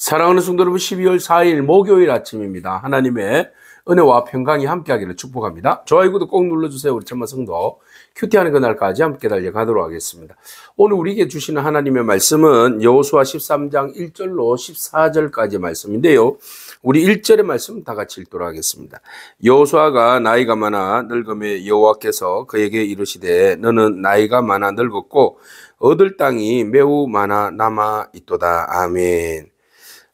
사랑하는 성도 여러분, 12월 4일 목요일 아침입니다. 하나님의 은혜와 평강이 함께하기를 축복합니다. 좋아요, 구독 꼭 눌러주세요. 우리 천만 성도 큐티하는 그날까지 함께 달려가도록 하겠습니다. 오늘 우리에게 주시는 하나님의 말씀은 여호수아 13장 1절로 14절까지 말씀인데요. 우리 1절의 말씀 다 같이 읽도록 하겠습니다. 여호수아가 나이가 많아 늙음에 여호와께서 그에게 이르시되 너는 나이가 많아 늙었고 얻을 땅이 매우 많아 남아 있도다. 아멘.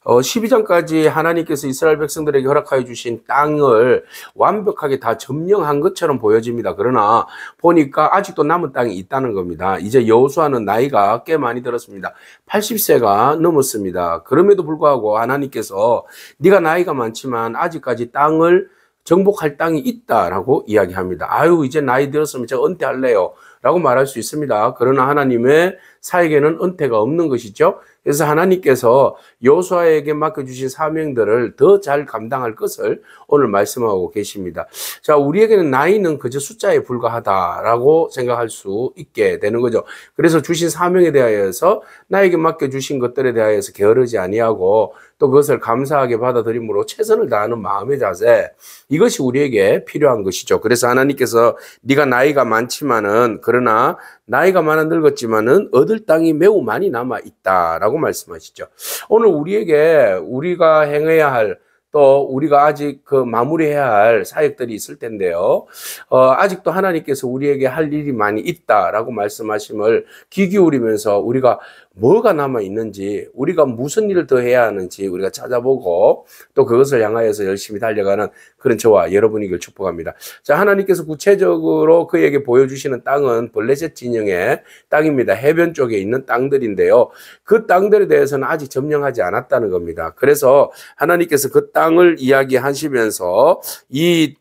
12장까지 하나님께서 이스라엘 백성들에게 허락하여 주신 땅을 완벽하게 다 점령한 것처럼 보여집니다. 그러나 보니까 아직도 남은 땅이 있다는 겁니다. 이제 여호수아는 나이가 꽤 많이 들었습니다. 80세가 넘었습니다. 그럼에도 불구하고 하나님께서 네가 나이가 많지만 아직까지 땅을 정복할 땅이 있다라고 이야기합니다. 아유, 이제 나이 들었으면 제가 은퇴할래요 라고 말할 수 있습니다. 그러나 하나님의 사에게는 은퇴가 없는 것이죠. 그래서 하나님께서 여호수아에게 맡겨주신 사명들을 더 잘 감당할 것을 오늘 말씀하고 계십니다. 자, 우리에게는 나이는 그저 숫자에 불과하다라고 생각할 수 있게 되는 거죠. 그래서 주신 사명에 대하여서 나에게 맡겨주신 것들에 대하여서 게으르지 아니하고 또 그것을 감사하게 받아들임으로 최선을 다하는 마음의 자세, 이것이 우리에게 필요한 것이죠. 그래서 하나님께서 네가 나이가 많지만은, 그러나 나이가 많아 늙었지만은 얻을 땅이 매우 많이 남아 있다라고 말씀하시죠. 오늘 우리에게 우리가 행해야 할, 또 우리가 아직 마무리해야 할 사역들이 있을 텐데요. 아직도 하나님께서 우리에게 할 일이 많이 있다라고 말씀하심을 귀 기울이면서 우리가 뭐가 남아 있는지, 우리가 무슨 일을 더 해야 하는지 우리가 찾아보고 또 그것을 향하여서 열심히 달려가는 그런 저와 여러분이길 축복합니다. 자, 하나님께서 구체적으로 그에게 보여주시는 땅은 블레셋 진영의 땅입니다. 해변 쪽에 있는 땅들인데요. 그 땅들에 대해서는 아직 점령하지 않았다는 겁니다. 그래서 하나님께서 그 땅을 이야기하시면서 이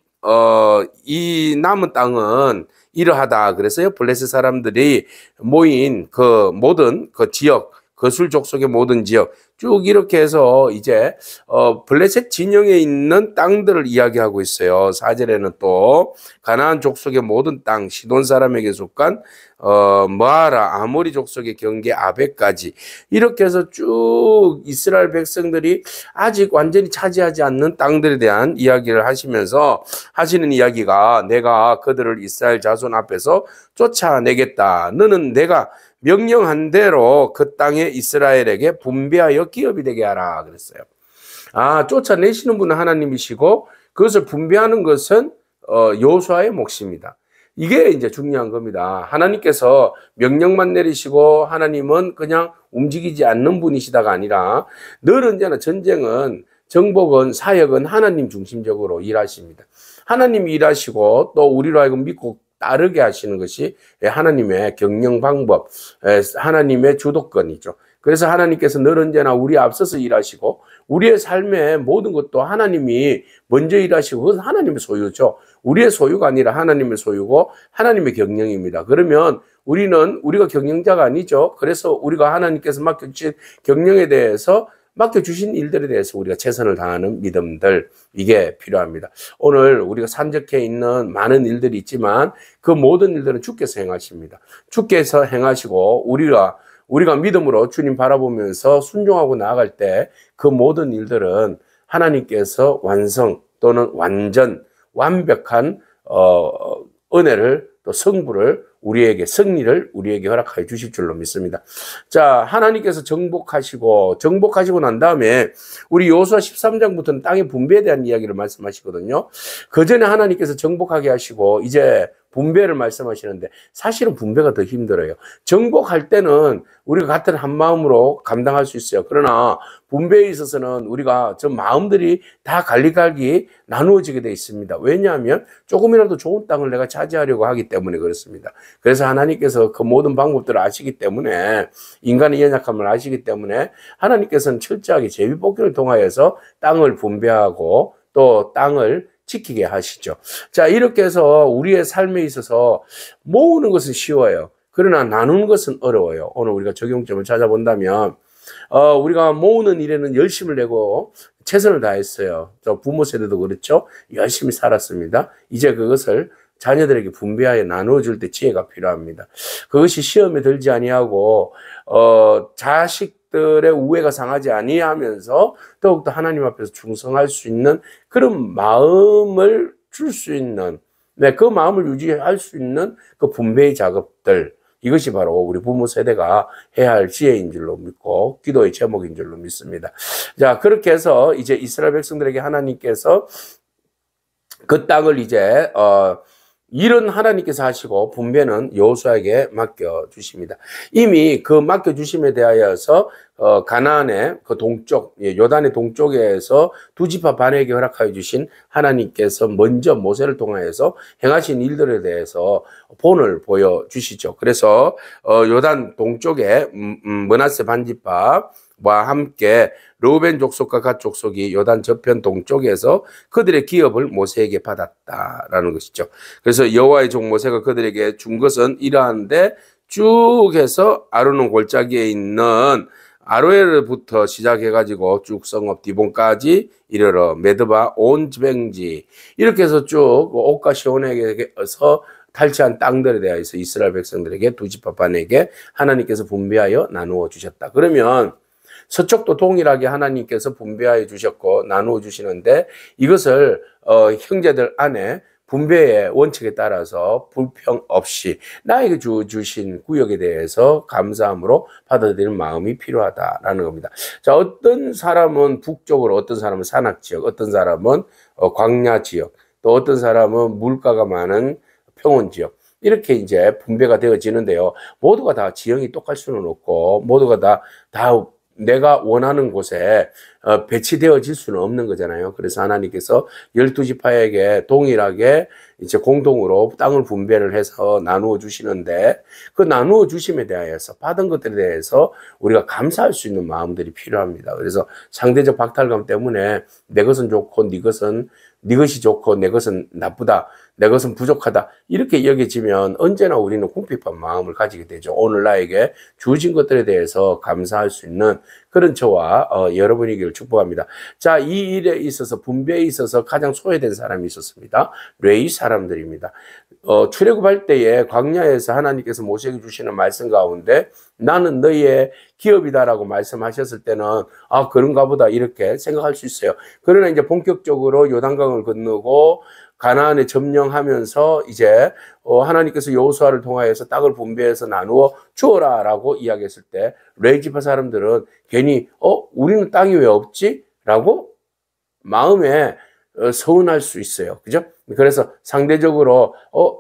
남은 땅은 이러하다. 그래서요, 블레셋 사람들이 모인 그 모든 그 지역, 거술 족속의 모든 지역 쭉 이렇게 해서 이제 블레셋 진영에 있는 땅들을 이야기하고 있어요. 4절에는 또 가나안 족속의 모든 땅, 시돈 사람에게 속한 모아라, 아모리 족속의 경계 아벡까지, 이렇게 해서 쭉 이스라엘 백성들이 아직 완전히 차지하지 않는 땅들에 대한 이야기를 하시면서 하시는 이야기가, 내가 그들을 이스라엘 자손 앞에서 쫓아내겠다. 너는 내가 명령한 대로 그 땅에 이스라엘에게 분배하여 기업이 되게 하라 그랬어요. 쫓아내시는 분은 하나님이시고 그것을 분배하는 것은 여호수아의 몫입니다. 이게 이제 중요한 겁니다. 하나님께서 명령만 내리시고 하나님은 그냥 움직이지 않는 분이시다가 아니라 늘 언제나 전쟁은, 정복은, 사역은 하나님 중심적으로 일하십니다. 하나님이 일하시고 또 우리로 하여금 믿고 따르게 하시는 것이 하나님의 경영 방법, 하나님의 주도권이죠. 그래서 하나님께서 늘 언제나 우리 앞서서 일하시고 우리의 삶의 모든 것도 하나님이 먼저 일하시고, 그것은 하나님의 소유죠. 우리의 소유가 아니라 하나님의 소유고 하나님의 경영입니다. 그러면 우리가 경영자가 아니죠. 그래서 우리가 하나님께서 맡겨주신 경영에 대해서, 맡겨주신 일들에 대해서 우리가 최선을 다하는 믿음들, 이게 필요합니다. 오늘 우리가 산적해 있는 많은 일들이 있지만 그 모든 일들은 주께서 행하십니다. 주께서 행하시고 우리가 믿음으로 주님 바라보면서 순종하고 나아갈 때 그 모든 일들은 하나님께서 완성 또는 완전, 완벽한 은혜를, 또 승리를 우리에게 허락하여 주실 줄로 믿습니다. 자, 하나님께서 정복하시고 난 다음에 우리 여호수아 13장부터는 땅의 분배에 대한 이야기를 말씀하시거든요. 그 전에 하나님께서 정복하게 하시고 이제 분배를 말씀하시는데, 사실은 분배가 더 힘들어요. 정복할 때는 우리가 같은 한 마음으로 감당할 수 있어요. 그러나 분배에 있어서는 우리가 마음들이 다 갈리갈기 나누어지게 되어 있습니다. 왜냐하면 조금이라도 좋은 땅을 내가 차지하려고 하기 때문에 그렇습니다. 그래서 하나님께서 그 모든 방법들을 아시기 때문에, 인간의 연약함을 아시기 때문에 하나님께서는 철저하게 제비뽑기를 통하여서 땅을 분배하고 또 땅을 지키게 하시죠. 자, 이렇게 해서 우리의 삶에 있어서 모으는 것은 쉬워요. 그러나 나누는 것은 어려워요. 오늘 우리가 적용점을 찾아본다면 우리가 모으는 일에는 열심을 내고 최선을 다했어요. 저 부모 세대도 그렇죠. 열심히 살았습니다. 이제 그것을 자녀들에게 분배하여 나누어줄 때 지혜가 필요합니다. 그것이 시험에 들지 아니하고 자식 것들의 우애가 상하지 아니하면서 더욱더 하나님 앞에서 충성할 수 있는 그런 마음을 줄 수 있는, 네, 그 마음을 유지할 수 있는 그 분배의 작업들, 이것이 바로 우리 부모 세대가 해야 할 지혜인 줄로 믿고 기도의 제목인 줄로 믿습니다. 자, 그렇게 해서 이제 이스라엘 백성들에게 하나님께서 그 땅을 이제 일은 하나님께서 하시고 분배는 여호수아에게 맡겨 주십니다. 이미 그 맡겨 주심에 대하여서 가나안의 그 동쪽, 요단의 동쪽에서 두 지파 반에게 허락하여 주신 하나님께서 먼저 모세를 통하여서 행하신 일들에 대해서 본을 보여 주시죠. 그래서 요단 동쪽에 므낫세 반지파와 함께 르우벤 족속과 갓 족속이 요단 저편 동쪽에서 그들의 기업을 모세에게 받았다라는 것이죠. 그래서 여호와의 종 모세가 그들에게 준 것은 이러한데 쭉 해서 아르논 골짜기에 있는 아로엘부터 시작해가지고 쭉 성읍 디본까지 이르러 메드바 온 지뱅지 이렇게 해서 쭉 옥과 시온에게서 탈취한 땅들에 대해서 이스라엘 백성들에게 두 지파 반에게 하나님께서 분배하여 나누어 주셨다. 그러면 서쪽도 동일하게 하나님께서 분배하여 주셨고 나누어 주시는데 이것을 형제들 안에 분배의 원칙에 따라서 불평 없이 나에게 주신 구역에 대해서 감사함으로 받아들이는 마음이 필요하다라는 겁니다. 자, 어떤 사람은 북쪽으로, 어떤 사람은 산악지역, 어떤 사람은 광야지역, 또 어떤 사람은 물가가 많은 평원지역, 이렇게 이제 분배가 되어지는데요. 모두가 다 지형이 똑같을 수는 없고 모두가 다 내가 원하는 곳에 배치되어질 수는 없는 거잖아요. 그래서 하나님께서 12지파에게 동일하게 이제 공동으로 땅을 분배를 해서 나누어 주시는데 그 나누어 주심에 대하여서 받은 것들에 대해서 우리가 감사할 수 있는 마음들이 필요합니다. 그래서 상대적 박탈감 때문에 내 것은 좋고 네 것이 좋고 내 것은 나쁘다, 내 것은 부족하다 이렇게 여겨지면 언제나 우리는 궁핍한 마음을 가지게 되죠. 오늘 나에게 주어진 것들에 대해서 감사할 수 있는 그런 저와 여러분이기를 축복합니다. 자, 이 일에 있어서 분배에 있어서 가장 소외된 사람이 있었습니다. 레위 사람들입니다. 출애굽할 때에 광야에서 하나님께서 모세에게 주시는 말씀 가운데 나는 너희의 기업이다라고 말씀하셨을 때는 아, 그런가 보다 이렇게 생각할 수 있어요. 그러나 이제 본격적으로 요단강을 건너고 가나안에 점령하면서 이제 하나님께서 여호수아를 통하여서 땅을 분배해서 나누어 주어라라고 이야기했을 때 레위 지파 사람들은 괜히 우리는 땅이 왜 없지? 라고 마음에 서운할 수 있어요. 그죠? 그래서 상대적으로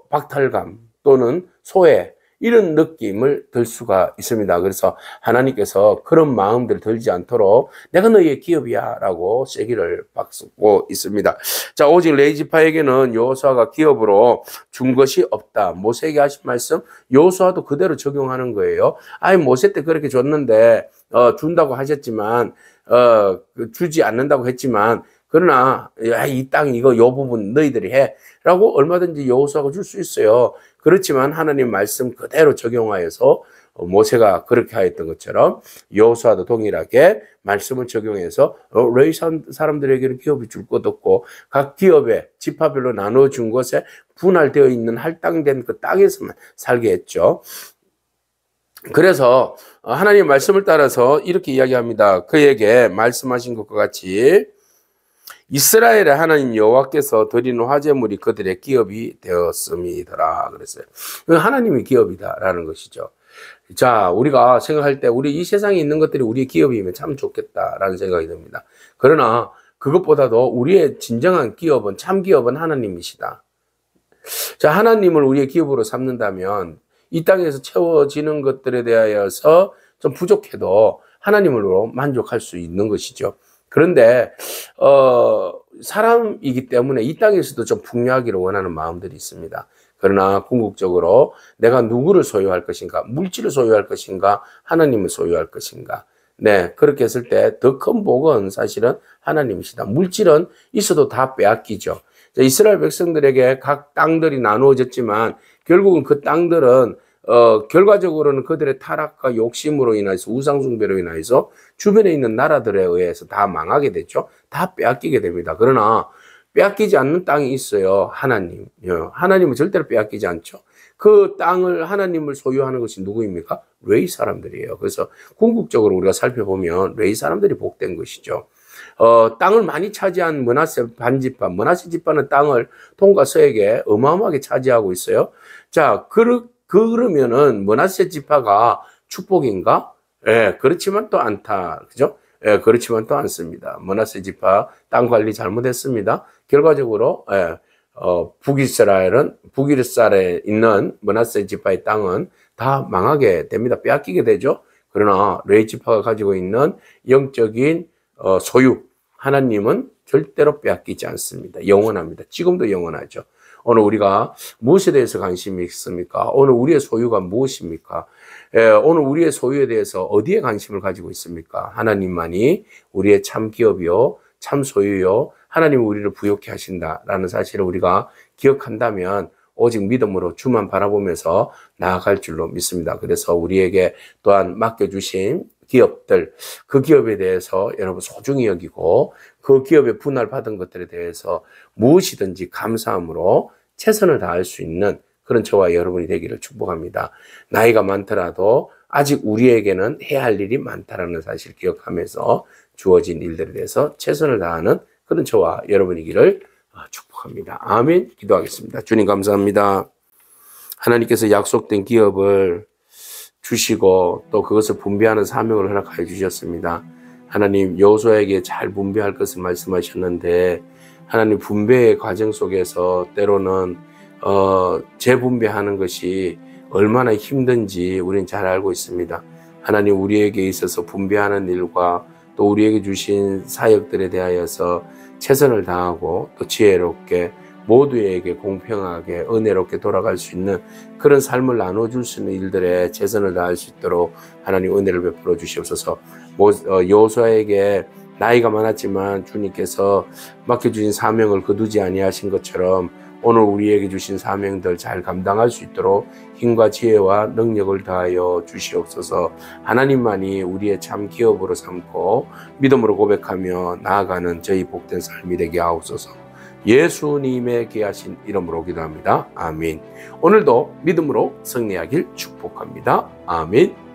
박탈감 또는 소외 이런 느낌을 들 수가 있습니다. 그래서 하나님께서 그런 마음들을 들지 않도록 내가 너희의 기업이야 라고 쐐기를 박수고 있습니다. 자, 오직 레위 지파에게는 여호수아가 기업으로 준 것이 없다. 모세에게 하신 말씀 여호수아도 그대로 적용하는 거예요. 아니 모세 때 그렇게 줬는데 준다고 하셨지만 주지 않는다고 했지만 그러나 이 땅 이거 요 부분 너희들이 해 라고 얼마든지 여호수아가 줄 수 있어요. 그렇지만 하나님 말씀 그대로 적용하여서 모세가 그렇게 하였던 것처럼 여호수아도 동일하게 말씀을 적용해서 레위 사람들에게는 기업이 줄 것 없고 각 기업에 지파별로 나눠준 것에 분할되어 있는 할당된 그 땅에서만 살게 했죠. 그래서 하나님의 말씀을 따라서 이렇게 이야기합니다. 그에게 말씀하신 것과 같이 이스라엘의 하나님 여호와께서 드리는 화제물이 그들의 기업이 되었음이더라 그랬어요. 하나님의 기업이다라는 것이죠. 자, 우리가 생각할 때 우리 이 세상에 있는 것들이 우리의 기업이면 참 좋겠다라는 생각이 듭니다. 그러나 그것보다도 우리의 진정한 기업은 참 기업은 하나님이시다. 자, 하나님을 우리의 기업으로 삼는다면 이 땅에서 채워지는 것들에 대하여서 좀 부족해도 하나님으로 만족할 수 있는 것이죠. 그런데 사람이기 때문에 이 땅에서도 좀 풍요하기를 원하는 마음들이 있습니다. 그러나 궁극적으로 내가 누구를 소유할 것인가, 물질을 소유할 것인가, 하나님을 소유할 것인가. 네, 그렇게 했을 때 더 큰 복은 사실은 하나님이시다. 물질은 있어도 다 빼앗기죠. 이스라엘 백성들에게 각 땅들이 나누어졌지만 결국은 그 땅들은 결과적으로는 그들의 타락과 욕심으로 인해서 우상숭배로 인해서 주변에 있는 나라들에 의해서 다 망하게 됐죠. 다 빼앗기게 됩니다. 그러나 빼앗기지 않는 땅이 있어요. 하나님. 하나님은 절대로 빼앗기지 않죠. 그 땅을 하나님을 소유하는 것이 누구입니까? 레위 사람들이에요. 그래서 궁극적으로 우리가 살펴보면 레위 사람들이 복된 것이죠. 땅을 많이 차지한 므낫세 반지파, 므낫세 지파는 땅을 동과 서에게 어마어마하게 차지하고 있어요. 자, 그러면은 므낫세 지파가 축복인가? 예, 그렇지만 또 않다. 그죠? 예, 그렇지만 또 않습니다. 므낫세 지파 땅 관리 잘못했습니다. 결과적으로 북이스라엘에 있는 므낫세 지파의 땅은 다 망하게 됩니다. 빼앗기게 되죠. 그러나 레위 지파가 가지고 있는 영적인 소유, 하나님은 절대로 빼앗기지 않습니다. 영원합니다. 지금도 영원하죠. 오늘 우리가 무엇에 대해서 관심이 있습니까? 오늘 우리의 소유가 무엇입니까? 오늘 우리의 소유에 대해서 어디에 관심을 가지고 있습니까? 하나님만이 우리의 참 기업이요, 참 소유요, 하나님 우리를 부욕케 하신다라는 사실을 우리가 기억한다면 오직 믿음으로 주만 바라보면서 나아갈 줄로 믿습니다. 그래서 우리에게 또한 맡겨주신 기업들, 그 기업에 대해서 여러분 소중히 여기고 그 기업에 분할받은 것들에 대해서 무엇이든지 감사함으로 최선을 다할 수 있는 그런 저와 여러분이 되기를 축복합니다. 나이가 많더라도 아직 우리에게는 해야 할 일이 많다라는 사실을 기억하면서 주어진 일들에 대해서 최선을 다하는 그런 저와 여러분이기를 축복합니다. 아멘. 기도하겠습니다. 주님 감사합니다. 하나님께서 약속된 기업을 주시고 또 그것을 분배하는 사명을 허락하여 주셨습니다. 하나님 여호수아에게 잘 분배할 것을 말씀하셨는데 하나님 분배의 과정 속에서 때로는 재분배하는 것이 얼마나 힘든지 우리는 잘 알고 있습니다. 하나님 우리에게 있어서 분배하는 일과 또 우리에게 주신 사역들에 대하여서 최선을 다하고 또 지혜롭게 모두에게 공평하게 은혜롭게 돌아갈 수 있는 그런 삶을 나눠줄 수 있는 일들에 최선을 다할 수 있도록 하나님 은혜를 베풀어 주시옵소서. 여호수아에게 나이가 많았지만 주님께서 맡겨주신 사명을 거두지 아니하신 것처럼 오늘 우리에게 주신 사명들 잘 감당할 수 있도록 힘과 지혜와 능력을 다하여 주시옵소서. 하나님만이 우리의 참 기업으로 삼고 믿음으로 고백하며 나아가는 저희 복된 삶이 되게 하옵소서. 예수님의 귀하신 이름으로 기도합니다. 아멘. 오늘도 믿음으로 승리하길 축복합니다. 아멘.